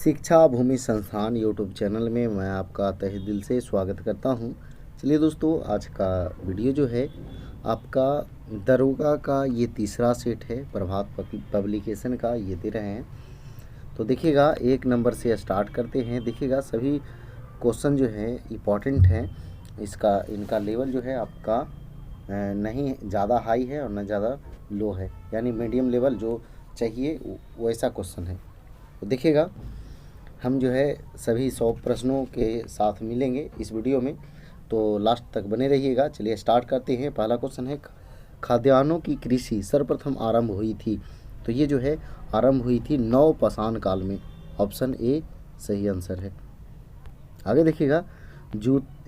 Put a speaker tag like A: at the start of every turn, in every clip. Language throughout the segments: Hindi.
A: शिक्षा भूमि संस्थान यूट्यूब चैनल में मैं आपका तहे दिल से स्वागत करता हूं। चलिए दोस्तों, आज का वीडियो जो है आपका दरोगा का ये तीसरा सेट है, प्रभात पब्लिकेशन का ये दे रहे हैं। तो देखिएगा, 1 नंबर से स्टार्ट करते हैं। देखिएगा, सभी क्वेश्चन जो है इम्पॉर्टेंट हैं। इनका लेवल जो है आपका नहीं ज़्यादा हाई है और न ज़्यादा लो है, यानी मीडियम लेवल जो चाहिए वैसा क्वेश्चन है। तो देखिएगा, हम जो है सभी 100 प्रश्नों के साथ मिलेंगे इस वीडियो में, तो लास्ट तक बने रहिएगा। चलिए स्टार्ट करते हैं। पहला क्वेश्चन है, खाद्यान्नों की कृषि सर्वप्रथम आरंभ हुई थी। तो ये जो है आरंभ हुई थी नवपाषाण काल में। ऑप्शन ए सही आंसर है। आगे देखिएगा,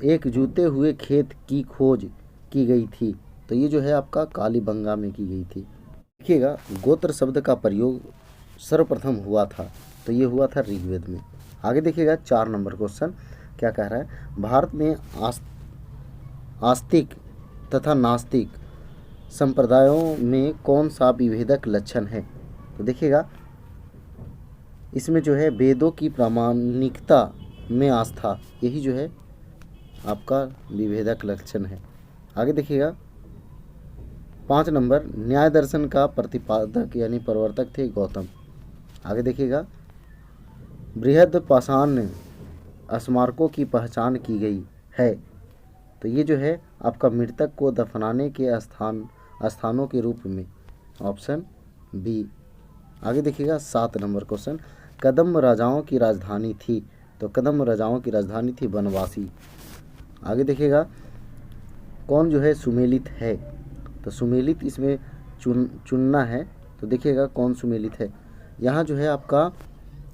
A: एक जूते हुए खेत की खोज की गई थी। तो ये जो है आपका कालीबंगा में की गई थी। देखिएगा, गोत्र शब्द का प्रयोग सर्वप्रथम हुआ था। तो ये हुआ था ऋग्वेद में। आगे देखिएगा, 4 नंबर क्वेश्चन क्या कह रहा है, भारत में आस्तिक तथा नास्तिक संप्रदायों में कौन सा विभेदक लक्षण है। तो देखिएगा, इसमें जो है वेदों की प्रामाणिकता में आस्था, यही जो है आपका विभेदक लक्षण है। आगे देखिएगा, 5 नंबर, न्याय दर्शन का प्रतिपादक यानी प्रवर्तक थे गौतम। आगे देखिएगा, बृहद पाषाण स्मारकों की पहचान की गई है। तो ये जो है आपका मृतक को दफनाने के स्थानों के रूप में। Option B. आगे देखिएगा, 7 नंबर क्वेश्चन, कदम राजाओं की राजधानी थी। तो कदम राजाओं की राजधानी थी बनवासी। आगे देखिएगा, कौन जो है सुमेलित है। तो सुमेलित इसमें चुनना है। तो देखिएगा कौन सुमेलित है। यहाँ जो है आपका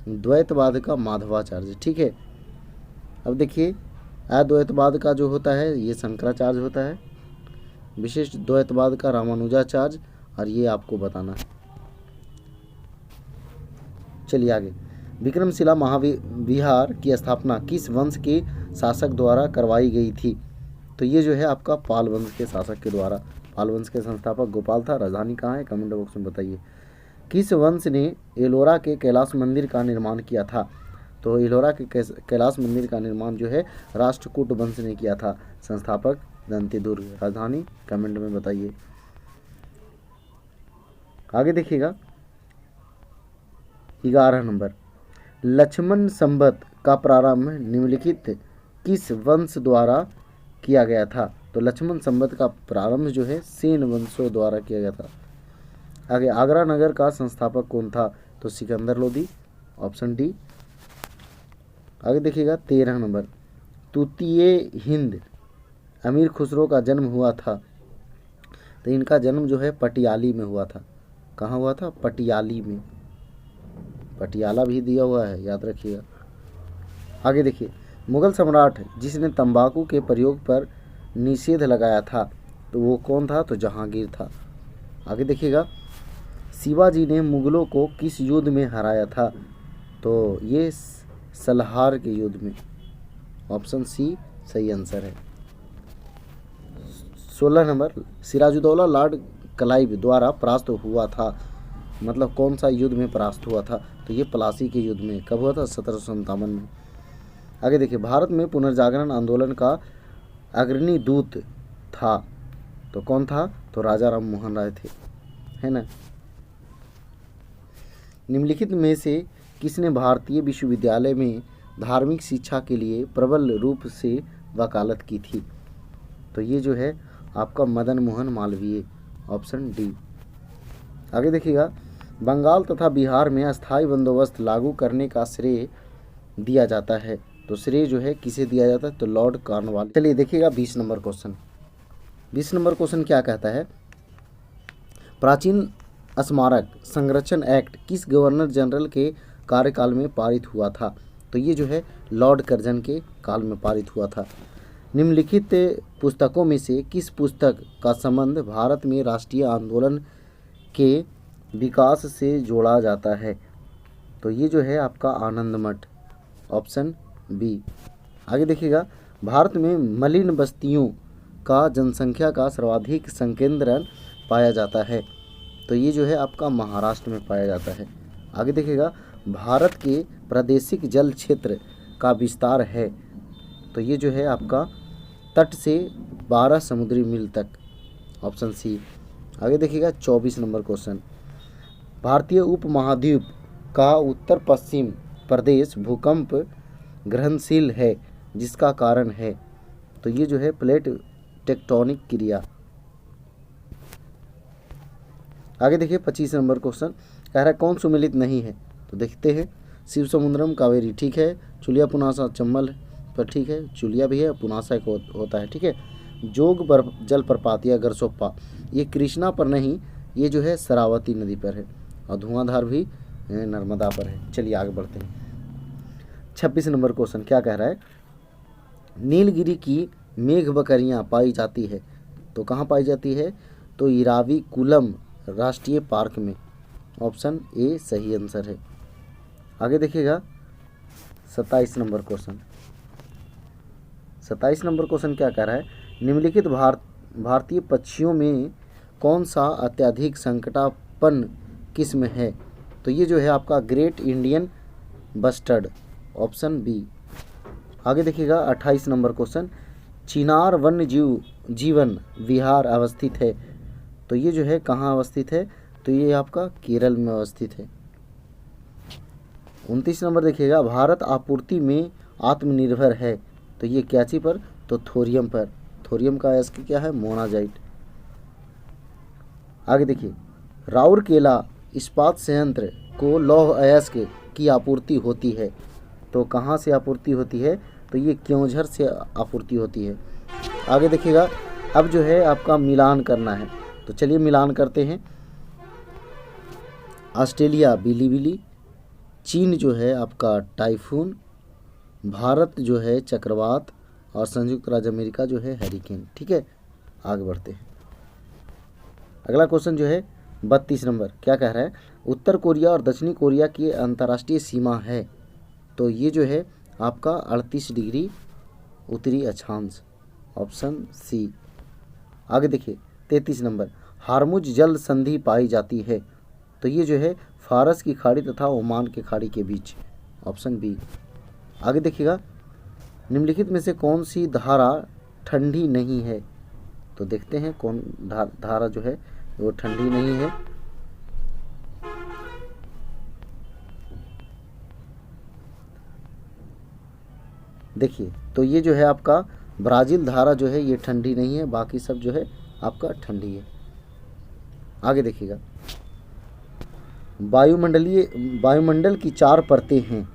A: द्वैतवाद का माधवाचार्य, ठीक है। अब देखिए, अद्वैतवाद का जो होता है ये शंकराचार्य होता है, विशिष्ट द्वैतवाद का रामानुजाचार्य, और ये आपको बताना है। चलिए आगे, विक्रमशिला महाविहार की स्थापना किस वंश के शासक द्वारा करवाई गई थी। तो ये जो है आपका पाल वंश के शासक के द्वारा। पाल वंश के संस्थापक गोपाल था। राजधानी कहाँ है, कमेंट बॉक्स में बताइए। किस वंश ने एलोरा के कैलाश मंदिर का निर्माण किया था। तो एलोरा के कैलाश मंदिर का निर्माण जो है राष्ट्रकूट वंश ने किया था। संस्थापक दंतेदुर्ग। राजधानी कमेंट में बताइए। आगे देखिएगा, 11 नंबर, लक्ष्मण संवत का प्रारंभ निम्नलिखित किस वंश द्वारा किया गया था। तो लक्ष्मण संवत का प्रारंभ जो है सेन वंशों द्वारा किया गया था। आगे, आगरा नगर का संस्थापक कौन था। तो सिकंदर लोदी। Option D. आगे देखिएगा, 13 नंबर, तूतीय हिंद अमीर खुसरो का जन्म हुआ था। तो इनका जन्म जो है पटियाली में हुआ था। कहाँ हुआ था, पटियाली में। पटियाला भी दिया हुआ है, याद रखिएगा। आगे देखिए, मुगल सम्राट जिसने तंबाकू के प्रयोग पर निषेध लगाया था, तो वो कौन था। तो जहांगीर था। आगे देखिएगा, शिवाजी ने मुगलों को किस युद्ध में हराया था। तो ये सलहार के युद्ध में। ऑप्शन सी सही आंसर है। 16 नंबर, सिराजुद्दौला लॉर्ड क्लाइव द्वारा परास्त हुआ था। मतलब कौन सा युद्ध में परास्त हुआ था। तो ये प्लासी के युद्ध में। कब हुआ था, 1757 में। आगे देखिए, भारत में पुनर्जागरण आंदोलन का अग्रणी दूत था। तो कौन था। तो राजा राम मोहन राय थे, है ना। निम्नलिखित में से किसने भारतीय विश्वविद्यालय में धार्मिक शिक्षा के लिए प्रबल रूप से वकालत की थी। तो ये जो है आपका मदन मोहन मालवीय। Option D. आगे देखिएगा, बंगाल तथा बिहार में अस्थायी बंदोबस्त लागू करने का श्रेय दिया जाता है। तो श्रेय जो है किसे दिया जाता है। तो लॉर्ड कॉर्नवालिस। चलिए देखिएगा, 20 नंबर क्वेश्चन। 20 नंबर क्वेश्चन क्या कहता है, प्राचीन स्मारक संरक्षण एक्ट किस गवर्नर जनरल के कार्यकाल में पारित हुआ था। तो ये जो है लॉर्ड कर्जन के काल में पारित हुआ था। निम्नलिखित पुस्तकों में से किस पुस्तक का संबंध भारत में राष्ट्रीय आंदोलन के विकास से जोड़ा जाता है। तो ये जो है आपका आनंद मठ। Option B. आगे देखिएगा, भारत में मलिन बस्तियों का जनसंख्या का सर्वाधिक संकेंद्रण पाया जाता है। तो ये जो है आपका महाराष्ट्र में पाया जाता है। आगे देखिएगा, भारत के प्रादेशिक जल क्षेत्र का विस्तार है? तो ये जो है आपका तट से 12 समुद्री मील तक, ऑप्शन सी। आगे देखिएगा 24 नंबर क्वेश्चन, भारतीय उपमहाद्वीप का उत्तर पश्चिम प्रदेश भूकंप ग्रहणशील है, जिसका कारण है? तो ये जो है प्लेट टेक्टोनिक क्रिया। आगे देखिए 25 नंबर क्वेश्चन, कह रहा है कौन सुमेलित नहीं है? तो देखते हैं, शिव समुद्रम कावेरी ठीक है, चुलिया पुनासा चंबल पर ठीक है, चुलिया भी है, पुनासा एक होता है ठीक है। जोग जलप्रपात या गरसोप्पा ये कृष्णा पर नहीं, ये जो है शरावती नदी पर है, और धुआंधार भी नर्मदा पर है। चलिए आगे बढ़ते हैं। 26 नंबर क्वेश्चन क्या कह रहा है, नीलगिरी की मेघ बकरियाँ पाई जाती है, तो कहाँ पाई जाती है? तो इराविकुलम राष्ट्रीय पार्क में, ऑप्शन ए सही आंसर है। आगे देखिएगा 27 नंबर क्वेश्चन। 27 नंबर क्वेश्चन क्या कह रहा है, निम्नलिखित भारतीय पक्षियों में कौन सा अत्यधिक संकटापन्न किस्म है? तो ये जो है आपका great Indian bustard, option B. आगे देखिएगा 28 नंबर क्वेश्चन, चिनार वन्य जीवन विहार अवस्थित है, तो ये जो है कहाँ अवस्थित है? तो ये आपका केरल में अवस्थित है। 29 नंबर देखिएगा, भारत आपूर्ति में आत्मनिर्भर है, तो ये क्याची पर? तो थोरियम पर। थोरियम का अयस्क क्या है? मोनाजाइट। आगे देखिए, राउरकेला इस्पात संयंत्र को लौह अयस्क की आपूर्ति होती है, तो कहाँ से आपूर्ति होती है? तो ये क्योंझर से आपूर्ति होती है। आगे देखिएगा, अब जो है आपका मिलान करना है, तो चलिए मिलान करते हैं। ऑस्ट्रेलिया बिलीबिली, चीन जो है आपका टाइफून, भारत जो है चक्रवात, और संयुक्त राज्य अमेरिका जो है हैरिकेन। ठीक है, आगे बढ़ते हैं। अगला क्वेश्चन जो है 32 नंबर क्या कह रहा है, उत्तर कोरिया और दक्षिणी कोरिया की अंतर्राष्ट्रीय सीमा है, तो ये जो है आपका 38 डिग्री उत्तरी अक्षांश, ऑप्शन सी। आगे देखिए 33 नंबर, हार्मुज जल संधि पाई जाती है, तो ये जो है फारस की खाड़ी तथा ओमान की खाड़ी के बीच, ऑप्शन बी। आगे देखिएगा, निम्नलिखित में से कौन सी धारा ठंडी नहीं है? तो देखते हैं कौन धारा जो है वो ठंडी नहीं है। देखिए, तो ये जो है आपका ब्राज़ील धारा जो है ये ठंडी नहीं है, बाकी सब जो है आपका ठंडी है। आगे देखिएगा, वायुमंडल की 4 परतें हैं,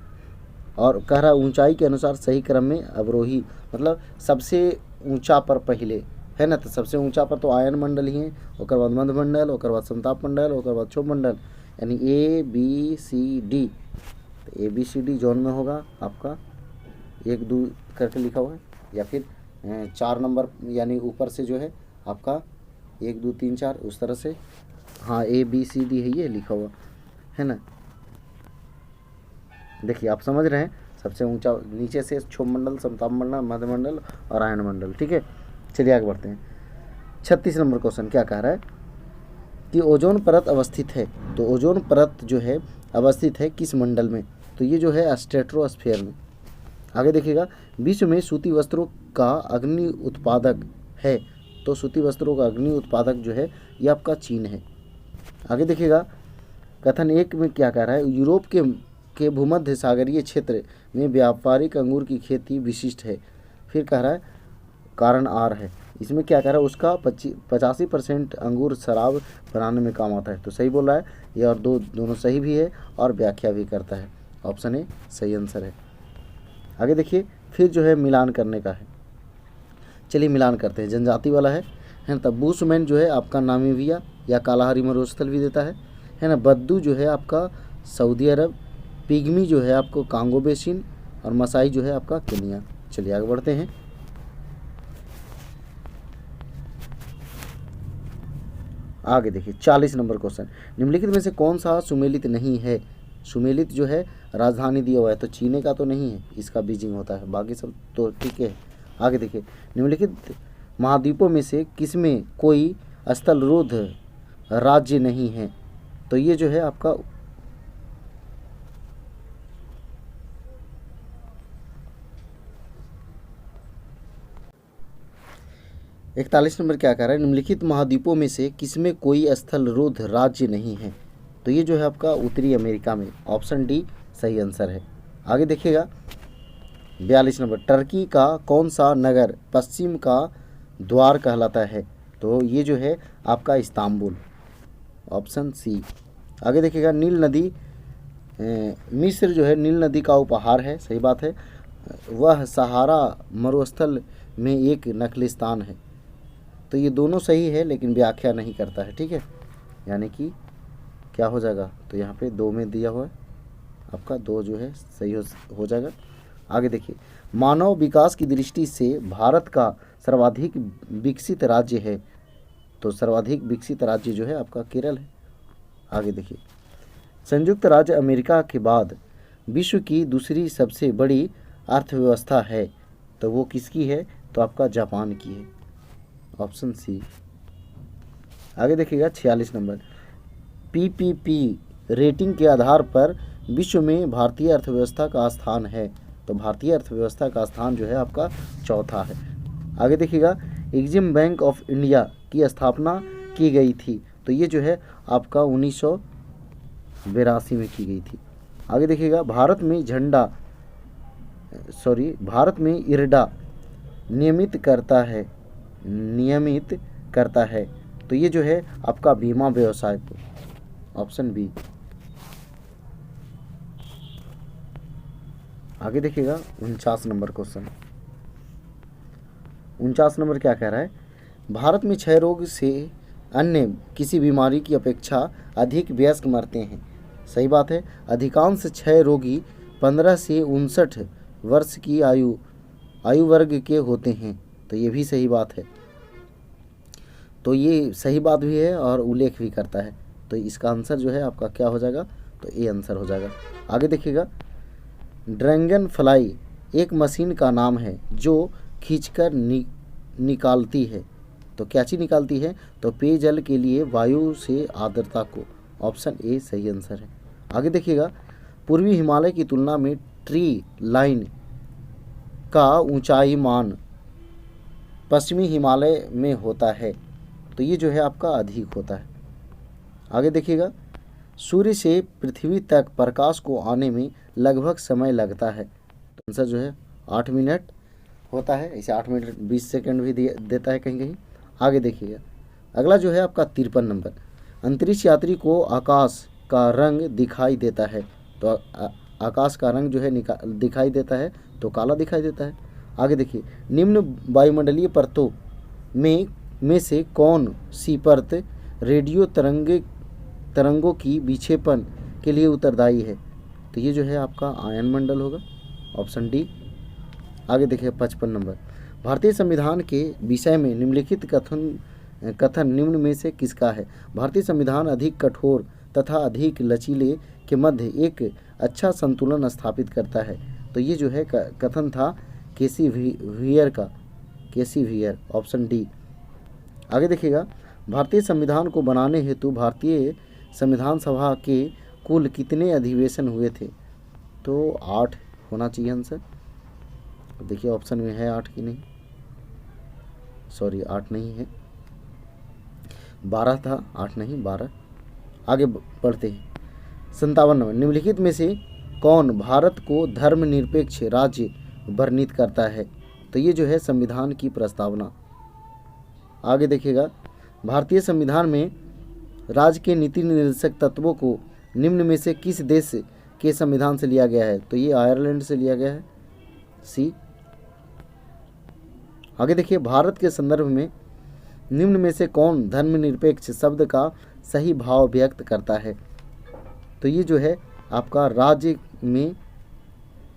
A: और कह रहा ऊंचाई के अनुसार सही क्रम में अवरोही, मतलब सबसे ऊंचा पर पहले है ना, तो सबसे ऊंचा पर तो आयन मंडल ही है, ओकर बाद मध्य मंडल, ओकर बाद समताप मंडल, ओकर बाद क्षोभ मंडल, यानी ABCD। तो ABCD जोन में होगा आपका 1 2 करके लिखा हुआ है, या फिर 4 नंबर यानी ऊपर से जो है आपका 1 2 3 4 उस तरह से, हाँ ABCD है ये लिखा हुआ है ना। देखिए आप समझ रहे हैं, सबसे ऊंचा नीचे से क्षोभ मंडल, समताप मंडल, मध्य मंडल और आयन मंडल। ठीक है, चलिए आगे बढ़ते हैं। 36 नंबर क्वेश्चन क्या कह रहा है कि ओजोन परत अवस्थित है, तो ओजोन परत जो है अवस्थित है किस मंडल में? तो ये जो है स्ट्रेटोस्फीयर में। आगे देखिएगा, विश्व में सूती वस्त्रों का अग्नि उत्पादक है, तो सूती वस्त्रों का अग्नि उत्पादक जो है ये आपका चीन है। आगे देखिएगा, कथन 1 में क्या कह रहा है, यूरोप के भूमध्य सागरीय क्षेत्र में व्यापारिक अंगूर की खेती विशिष्ट है। फिर कह रहा है कारण आर है, इसमें क्या कह रहा है, उसका 85% अंगूर शराब बनाने में काम आता है, तो सही बोल रहा है ये, और दोनों सही भी है और व्याख्या भी करता है, ऑप्शन ए सही आंसर है। आगे देखिए, फिर जो है मिलान करने का है, चलिए मिलान करते हैं। जनजाति वाला है ना, तब बूशमैन जो है आपका नामीबिया या कालाहारी मरुस्थल भी देता है ना। बद्दू जो है आपका सऊदी अरब, पिग्मी जो है आपको कांगो बेसिन, और मसाई जो है आपका केनिया। चलिए आगे बढ़ते हैं। आगे देखिए 40 नंबर क्वेश्चन, निम्नलिखित में से कौन सा सुमेलित नहीं है? सुमेलित जो है राजधानी दिया हुआ है, तो चीने का तो नहीं है, इसका बीजिंग होता है, बाकी सब तो ठीक है। आगे देखिए, निम्नलिखित महाद्वीपों में से किसमें कोई स्थलरोध राज्य नहीं है? तो ये जो है आपका 41 नंबर क्या कह रहा है, निम्नलिखित महाद्वीपों में से किसमें कोई स्थल रोध राज्य नहीं है? तो ये जो है आपका उत्तरी अमेरिका में, ऑप्शन डी सही आंसर है। आगे देखिएगा 42 नंबर, टर्की का कौन सा नगर पश्चिम का द्वार कहलाता है? तो ये जो है आपका इस्तांबुल, ऑप्शन सी। आगे देखिएगा नील नदी मिस्र जो है नील नदी का उपहार है, सही बात है। वह सहारा मरुस्थल में एक नखलिस्तान है। तो ये दोनों सही है लेकिन व्याख्या नहीं करता है, ठीक है, यानी कि क्या हो जाएगा, तो यहाँ पे 2 में दिया हुआ है आपका, 2 जो है सही हो जाएगा। आगे देखिए, मानव विकास की दृष्टि से भारत का सर्वाधिक विकसित राज्य है? तो सर्वाधिक विकसित राज्य जो है आपका केरल है। आगे देखिए, संयुक्त राज्य अमेरिका के बाद विश्व की दूसरी सबसे बड़ी अर्थव्यवस्था है? तो वो किसकी है? तो आपका जापान की है, ऑप्शन सी। आगे देखिएगा 46 नंबर, पीपीपी रेटिंग के आधार पर विश्व में भारतीय अर्थव्यवस्था का स्थान है? तो भारतीय अर्थव्यवस्था का स्थान जो है आपका चौथा है। आगे देखिएगा, एग्जिम बैंक ऑफ इंडिया की स्थापना की गई थी? तो ये जो है आपका 1982 में की गई थी। आगे देखिएगा, भारत में इरडा नियमित करता है? तो ये जो है आपका बीमा व्यवसाय को, ऑप्शन बी। आगे देखिएगा 49 नंबर क्वेश्चन, 49 नंबर क्या कह रहा है, भारत में क्षय रोग से अन्य किसी बीमारी की अपेक्षा अधिक वयस्क मरते हैं? सही बात है, अधिकांश क्षय रोगी 15 से 59 वर्ष की आयु वर्ग के होते हैं। तो ये भी सही बात है, तो ये सही बात भी है और उल्लेख भी करता है। तो इसका आंसर जो है आपका क्या हो जाएगा, तो ए आंसर हो जाएगा। आगे देखिएगा, ड्रैगन फ्लाई एक मशीन का नाम है जो खींचकर निकालती है? तो क्या चीज़ निकालती है? तो पेयजल के लिए वायु से आर्द्रता को, ऑप्शन ए सही आंसर है। आगे देखिएगा, पूर्वी हिमालय की तुलना में ट्री लाइन का ऊंचाई मान पश्चिमी हिमालय में होता है? तो ये जो है आपका अधिक होता है। आगे देखिएगा, सूर्य से पृथ्वी तक प्रकाश को आने में लगभग समय लगता है? तो आंसर जो है 8 मिनट होता है, इसे 8 मिनट 20 सेकंड भी देता है कहीं कहीं। आगे देखिएगा, अगला जो है आपका 53 नंबर, अंतरिक्ष यात्री को आकाश का रंग दिखाई देता है? तो आकाश का रंग जो है दिखाई देता है तो काला दिखाई देता है। आगे देखिए, निम्न वायुमंडलीय परतों में से कौन सी परत रेडियो तरंगों की विक्षेपण के लिए उत्तरदायी है? तो ये जो है आपका आयन मंडल होगा, ऑप्शन डी। आगे देखिए 55 नंबर, भारतीय संविधान के विषय में निम्नलिखित कथन निम्न में से किसका है? भारतीय संविधान अधिक कठोर तथा अधिक लचीले के मध्य एक अच्छा संतुलन स्थापित करता है? तो ये जो है कथन था केसी वियर, ऑप्शन डी। आगे देखिएगा, भारतीय संविधान को बनाने हेतु भारतीय संविधान सभा के कुल कितने अधिवेशन हुए थे? तो 8 होना चाहिए आंसर। देखिए ऑप्शन में है 8 की नहीं, सॉरी 8 नहीं है, 12 था, 8 नहीं 12। आगे बढ़ते हैं 57 नंबर, निम्नलिखित में से कौन भारत को धर्मनिरपेक्ष राज्य वर्णित करता है? तो ये जो है संविधान की प्रस्तावना। आगे देखिएगा, भारतीय संविधान में राज्य के नीति निर्देशक तत्वों को निम्न में से किस देश के संविधान से लिया गया है? तो ये आयरलैंड से लिया गया है, सी। आगे देखिए, भारत के संदर्भ में निम्न में से कौन धर्मनिरपेक्ष शब्द का सही भाव व्यक्त करता है? तो ये जो है आपका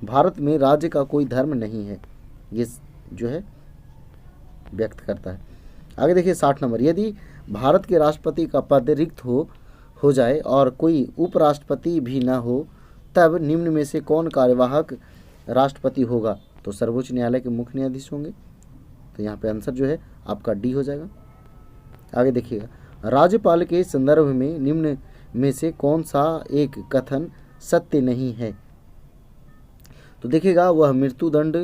A: भारत में राज्य का कोई धर्म नहीं है, ये जो है व्यक्त करता है। आगे देखिए 60 नंबर, यदि भारत के राष्ट्रपति का पद रिक्त हो जाए और कोई उपराष्ट्रपति भी न हो, तब निम्न में से कौन कार्यवाहक राष्ट्रपति होगा? तो सर्वोच्च न्यायालय के मुख्य न्यायाधीश होंगे। तो यहाँ पे आंसर जो है आपका डी हो जाएगा। आगे देखिएगा, राज्यपाल के संदर्भ में निम्न में से कौन सा एक कथन सत्य नहीं है? तो देखिएगा, वह मृत्युदंड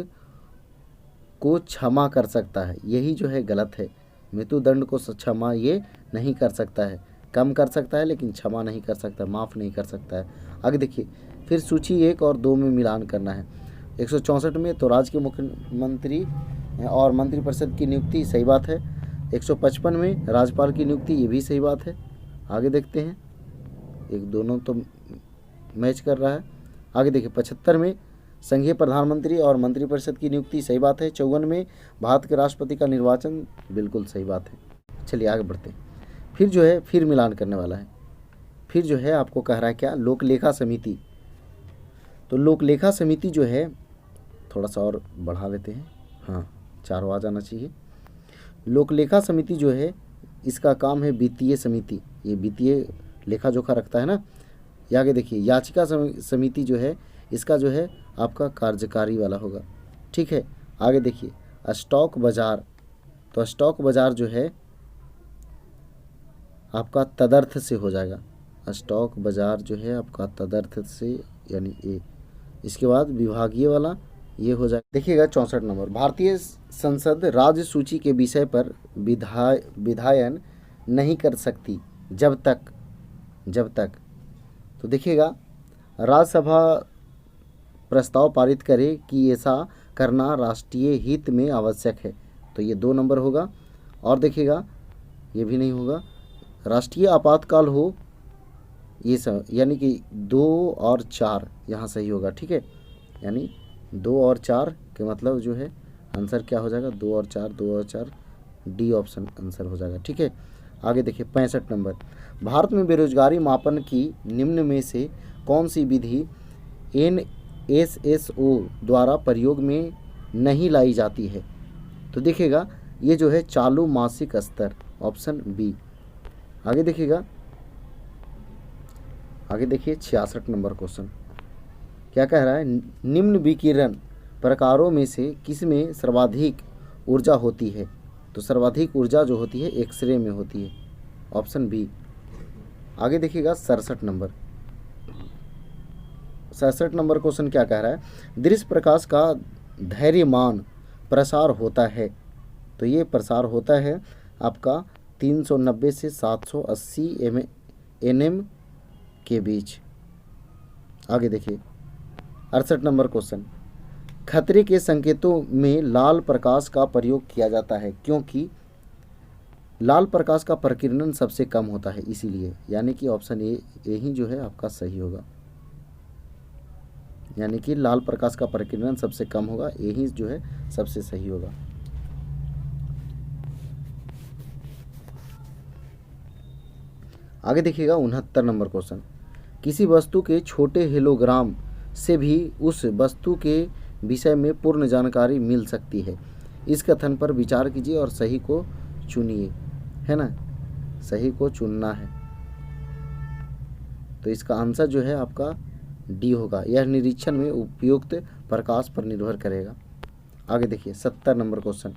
A: को क्षमा कर सकता है, यही जो है गलत है। मृत्युदंड को क्षमा ये नहीं कर सकता है, कम कर सकता है लेकिन क्षमा नहीं कर सकता, माफ़ नहीं कर सकता है। आगे देखिए, फिर सूची 1 और 2 में मिलान करना है। 164 में तो राज्य के मुख्यमंत्री और मंत्रिपरिषद की नियुक्ति, सही बात है। 155 में राज्यपाल की नियुक्ति, ये भी सही बात है। आगे देखते हैं, एक दोनों तो मैच कर रहा है। आगे देखिए, 75 में संघीय प्रधानमंत्री और मंत्रिपरिषद की नियुक्ति, सही बात है। 54 में भारत के राष्ट्रपति का निर्वाचन, बिल्कुल सही बात है। चलिए आगे बढ़ते हैं। फिर जो है, फिर मिलान करने वाला है। फिर जो है आपको कह रहा है क्या, लोकलेखा समिति। तो लोकलेखा समिति जो है, थोड़ा सा और बढ़ा लेते हैं, हाँ 4 आ जाना चाहिए। लोकलेखा समिति जो है, इसका काम है वित्तीय समिति, ये वित्तीय लेखा जोखा रखता है ना। ये आगे देखिए, याचिका समिति जो है, इसका जो है आपका कार्यकारी वाला होगा, ठीक है। आगे देखिए, स्टॉक बाजार, तो स्टॉक बाजार जो है आपका तदर्थ से हो जाएगा। स्टॉक बाजार जो है आपका तदर्थ से, यानी ए। इसके बाद विभागीय वाला ये हो जाएगा। देखिएगा 64 नंबर, भारतीय संसद राज्य सूची के विषय पर विधायन नहीं कर सकती जब तक तो देखिएगा, राज्यसभा प्रस्ताव पारित करे कि ऐसा करना राष्ट्रीय हित में आवश्यक है, तो ये 2 नंबर होगा। और देखिएगा, ये भी नहीं होगा। राष्ट्रीय आपातकाल हो, ये सब, यानी कि 2 और 4 यहाँ सही होगा, ठीक है। यानी 2 और 4 के मतलब जो है आंसर क्या हो जाएगा, 2 और 4, डी ऑप्शन आंसर हो जाएगा, ठीक है। आगे देखिए 65 नंबर, भारत में बेरोजगारी मापन की निम्न में से कौन सी विधि NSSO द्वारा प्रयोग में नहीं लाई जाती है। तो देखिएगा, ये जो है चालू मासिक स्तर, ऑप्शन बी। आगे देखिएगा, आगे देखिए 66 नंबर क्वेश्चन क्या कह रहा है, निम्न विकिरण प्रकारों में से किस में सर्वाधिक ऊर्जा होती है। तो सर्वाधिक ऊर्जा जो होती है एक्सरे में होती है, ऑप्शन बी। आगे देखिएगा 67 नंबर, 67 नंबर क्वेश्चन क्या कह रहा है, दृश्य प्रकाश का धैर्यमान प्रसार होता है। तो ये प्रसार होता है आपका 390 से 780 nm के बीच। आगे देखिए 68 नंबर क्वेश्चन, खतरे के संकेतों में लाल प्रकाश का प्रयोग किया जाता है क्योंकि लाल प्रकाश का प्रकीर्णन सबसे कम होता है, इसीलिए। यानी कि ऑप्शन ए ही जो है आपका सही होगा, यानी कि लाल प्रकाश का प्रकीर्णन सबसे कम होगा, यही जो है सबसे सही होगा। आगे देखिएगा 69 नंबर क्वेश्चन, किसी वस्तु के छोटे हेलोग्राम से भी उस वस्तु के विषय में पूर्ण जानकारी मिल सकती है। इस कथन पर विचार कीजिए और सही को चुनिए, है ना, सही को चुनना है। तो इसका आंसर जो है आपका डी होगा, यह निरीक्षण में उपयुक्त प्रकाश पर निर्भर करेगा। आगे देखिए 70 नंबर क्वेश्चन,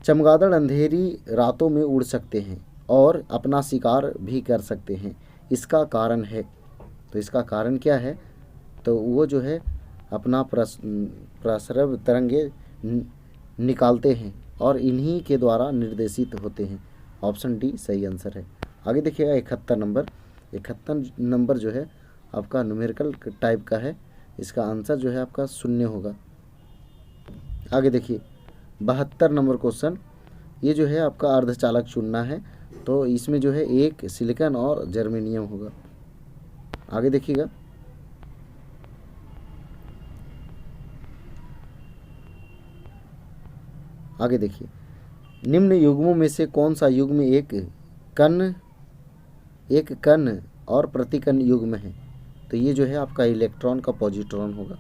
A: चमगादड़ अंधेरी रातों में उड़ सकते हैं और अपना शिकार भी कर सकते हैं, इसका कारण है। तो इसका कारण क्या है, तो वो जो है अपना प्रसरव तरंगे निकालते हैं और इन्हीं के द्वारा निर्देशित होते हैं, ऑप्शन डी सही आंसर है। आगे देखिएगा 71 नंबर, 71 नंबर जो है आपका न्यूमेरिकल टाइप का है, इसका आंसर जो है आपका 0 होगा। आगे देखिए 72 नंबर क्वेश्चन, ये जो है आपका अर्धचालक चुनना है, तो इसमें जो है एक सिलिकॉन और जर्मेनियम होगा। आगे देखिएगा आगे देखिए, निम्न युग्मों में से कौन सा युग्म एक कण और प्रतिकण युग्म है। तो ये जो है आपका इलेक्ट्रॉन का पॉजिट्रॉन होगा।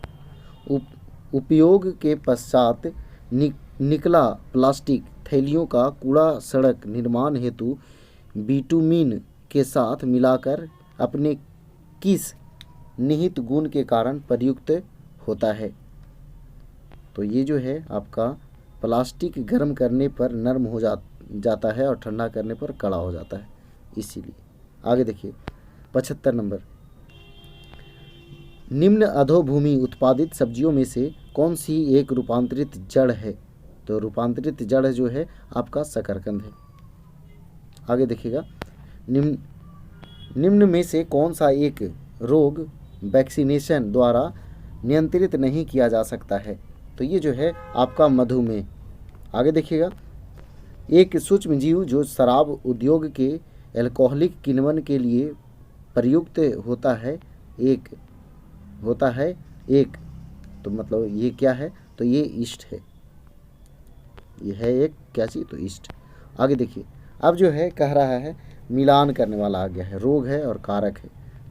A: उपयोग के पश्चात निकला प्लास्टिक थैलियों का कूड़ा सड़क निर्माण हेतु बिटुमिन के साथ मिलाकर अपने किस निहित गुण के कारण प्रयुक्त होता है। तो ये जो है आपका प्लास्टिक गर्म करने पर नरम हो जाता है और ठंडा करने पर कड़ा हो जाता है, इसीलिए। आगे देखिए 75 नंबर, निम्न अधोभूमि उत्पादित सब्जियों में से कौन सी एक रूपांतरित जड़ है। तो रूपांतरित जड़ जो है आपका शकरकंद है। आगे देखिएगा, निम्न में से कौन सा एक रोग वैक्सीनेशन द्वारा नियंत्रित नहीं किया जा सकता है? तो ये जो है आपका मधुमेह। आगे देखिएगा, एक सूक्ष्म जीव जो शराब उद्योग के अल्कोहलिक किण्वन के लिए प्रयुक्त होता है एक, तो मतलब ये क्या है? तो ये ईस्ट है। ये है एक क्या चीज़? तो ईस्ट। आगे देखिए, अब जो है कह रहा है मिलान करने वाला आ गया है, रोग है और कारक है।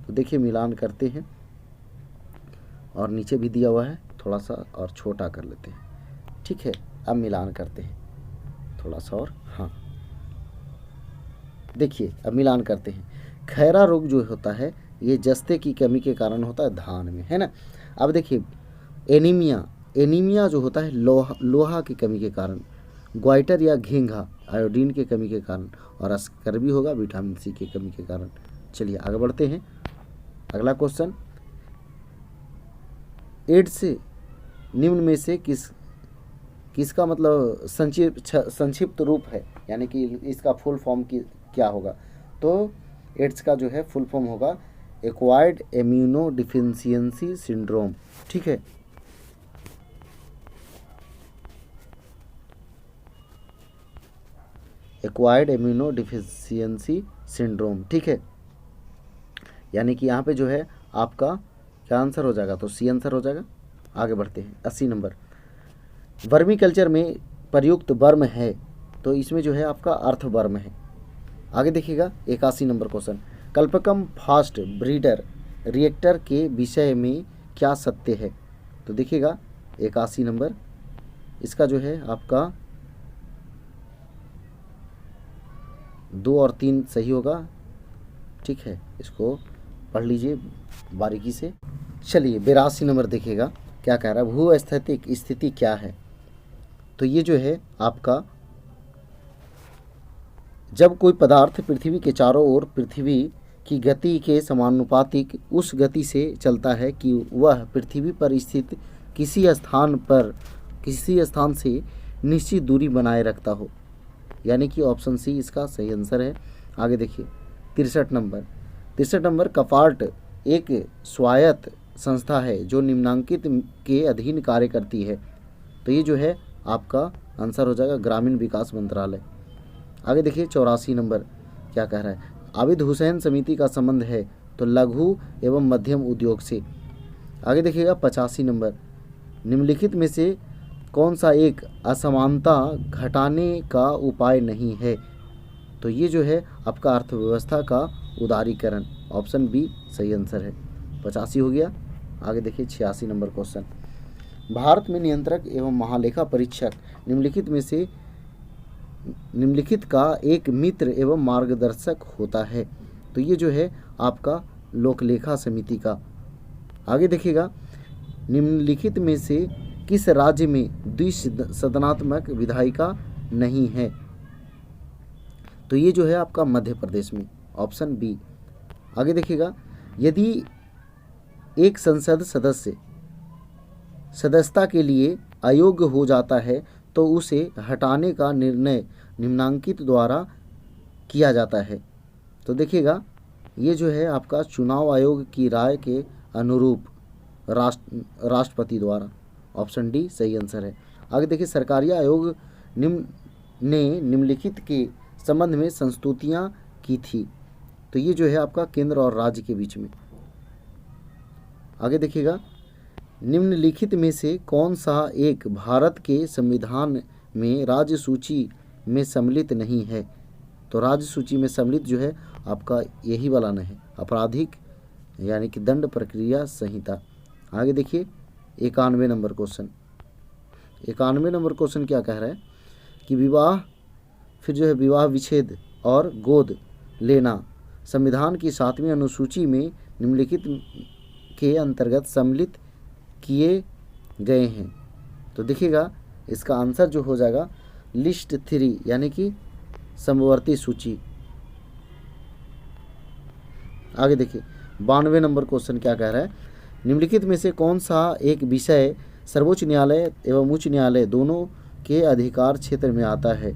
A: तो देखिए मिलान करते हैं, और नीचे भी दिया हुआ है, थोड़ा सा और छोटा कर लेते हैं। ठीक है, अब मिलान करते हैं थोड़ा सा और। हाँ देखिए, अब मिलान करते हैं। खैरा रोग जो होता है ये जस्ते की कमी के कारण होता है धान में, है ना। अब देखिए एनीमिया जो होता है लोहा की कमी के कारण, ग्वाइटर या घींघा आयोडीन की कमी के कारण, और स्कर्वी होगा विटामिन सी की कमी के कारण। चलिए आगे बढ़ते हैं। अगला क्वेश्चन, एड्स निम्न में से किसका मतलब संक्षिप्त रूप है, यानी कि इसका फुल फॉर्म क्या होगा? तो एड्स का जो है फुल फॉर्म होगा एक्वायर्ड इम्यूनो डिफिशियंसी सिंड्रोम। ठीक है, एक्वायर्ड इम्यूनो डिफिशियंसी सिंड्रोम। ठीक है, यानी कि यहाँ पे जो है आपका क्या आंसर हो जाएगा? तो सी आंसर हो जाएगा। आगे बढ़ते हैं। 80 नंबर, वर्मी कल्चर में प्रयुक्त वर्म है, तो इसमें जो है आपका अर्थ वर्म है। आगे देखिएगा 81 number question, Kalpakkam fast breeder reactor के विषय में क्या सत्य है? तो देखिएगा 81 नंबर, इसका जो है आपका 2 और 3 सही होगा। ठीक है, इसको पढ़ लीजिए बारीकी से। चलिए 82 नंबर देखिएगा क्या कह रहा है, भूस्थैतिक स्थिति क्या है? तो ये जो है आपका, जब कोई पदार्थ पृथ्वी के चारों ओर पृथ्वी की गति के समानुपातिक उस गति से चलता है कि वह पृथ्वी पर स्थित किसी स्थान से निश्चित दूरी बनाए रखता हो, यानी कि ऑप्शन सी इसका सही आंसर है। आगे देखिए 63 नंबर, कफार्ट एक स्वायत्त संस्था है जो निम्नांकित के अधीन कार्य करती है। तो ये जो है आपका आंसर हो जाएगा ग्रामीण विकास मंत्रालय। आगे देखिए 84 नंबर क्या कह रहा है, आबिद हुसैन समिति का संबंध है तो लघु एवं मध्यम उद्योग से। आगे देखिएगा 85 नंबर, निम्नलिखित में से कौन सा एक असमानता घटाने का उपाय नहीं है? तो ये जो है आपका अर्थव्यवस्था का उदारीकरण, ऑप्शन बी सही आंसर है। 85 हो गया। आगे देखिए 86 नंबर क्वेश्चन, भारत में नियंत्रक एवं महालेखा परीक्षक निम्नलिखित का एक मित्र एवं मार्गदर्शक होता है। तो ये जो है आपका लोकलेखा समिति का। आगे देखिएगा, निम्नलिखित में से किस राज्य में द्विसदनात्मक विधायिका नहीं है? तो ये जो है आपका मध्य प्रदेश में, ऑप्शन बी। आगे देखिएगा, यदि एक संसद सदस्य सदस्यता के लिए अयोग्य हो जाता है तो उसे हटाने का निर्णय निम्नांकित द्वारा किया जाता है। तो देखिएगा ये जो है आपका चुनाव आयोग की राय के अनुरूप राष्ट्रपति द्वारा, ऑप्शन डी सही आंसर है। आगे देखिए, सरकारी आयोग निम्नलिखित के संबंध में संस्तुतियां की थी। तो ये जो है आपका केंद्र और राज्य के बीच में। आगे देखिएगा, निम्नलिखित में से कौन सा एक भारत के संविधान में राज्य सूची में सम्मिलित नहीं है? तो राज्य सूची में सम्मिलित जो है आपका यही वाला नहीं है, आपराधिक यानी कि दंड प्रक्रिया संहिता। आगे देखिए 91 नंबर क्वेश्चन, 91 नंबर क्वेश्चन क्या कह रहा है कि विवाह विच्छेद और गोद लेना संविधान की 7वीं अनुसूची में निम्नलिखित के अंतर्गत सम्मिलित किए गए हैं। तो देखिएगा इसका आंसर जो हो जाएगा लिस्ट 3 यानी कि समवर्ती सूची। आगे देखिए 92 नंबर क्वेश्चन क्या कह रहा है, निम्नलिखित में से कौन सा एक विषय सर्वोच्च न्यायालय एवं उच्च न्यायालय दोनों के अधिकार क्षेत्र में आता है?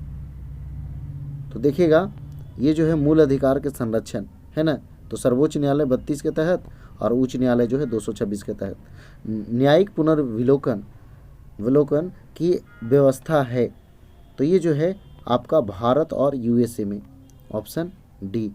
A: तो देखिएगा ये जो है मूल अधिकार के संरक्षण है ना, तो सर्वोच्च न्यायालय 32 के तहत और उच्च न्यायालय जो है 226 के तहत। न्यायिक पुनर्विलोकन की व्यवस्था है, तो ये जो है आपका भारत और यूएसए में, ऑप्शन डी।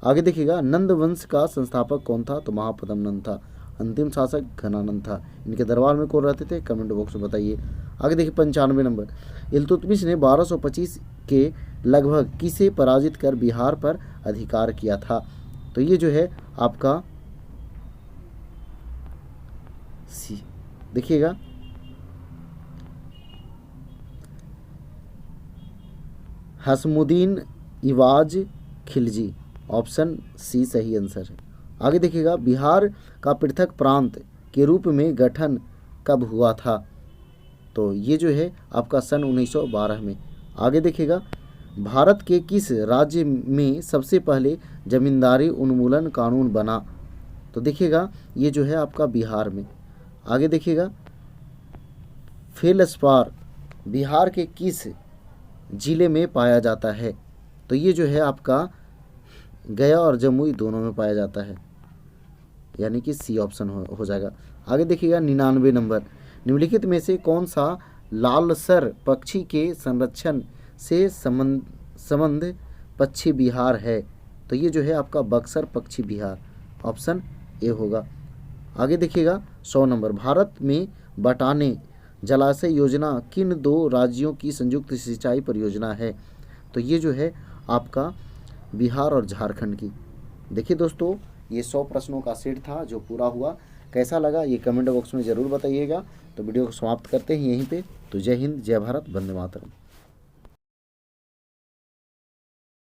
A: आगे देखिएगा नंद वंश का संस्थापक कौन था? तो महापद्म नंद था। अंतिम शासक घनानंद था। इनके दरबार में कौन रहते थे? कमेंट बॉक्स में बताइए। आगे देखिए 95 नंबर, इल्तुतमिश ने 1225 के लगभग किसे पराजित कर बिहार पर अधिकार किया था? तो ये जो है आपका सी, देखिएगा हसमुद्दीन इवाज खिलजी, ऑप्शन सी सही आंसर है। आगे देखिएगा बिहार का पृथक प्रांत के रूप में गठन कब हुआ था? तो ये जो है आपका सन 1912 में। आगे देखिएगा भारत के किस राज्य में सबसे पहले जमींदारी उन्मूलन कानून बना? तो देखिएगा ये जो है आपका बिहार में। आगे देखिएगा फेलस्पार बिहार के किस जिले में पाया जाता है? तो ये जो है आपका गया और जमुई दोनों में पाया जाता है, यानी कि सी ऑप्शन हो जाएगा। आगे देखिएगा 99 नंबर, निम्नलिखित में से कौन सा लालसर पक्षी के संरक्षण से संबंध पक्षी बिहार है? तो ये जो है आपका बक्सर पक्षी बिहार, ऑप्शन ए होगा। आगे देखिएगा 100 नंबर, भारत में बटाने जलाशय योजना किन दो राज्यों की संयुक्त सिंचाई परियोजना है? तो ये जो है आपका बिहार और झारखंड की। देखिए दोस्तों ये 100 प्रश्नों का सेट था जो पूरा हुआ। कैसा लगा ये कमेंट बॉक्स में ज़रूर बताइएगा। तो वीडियो को समाप्त करते हैं यहीं पे। तो जय हिंद, जय भारत, वंदे मातरम।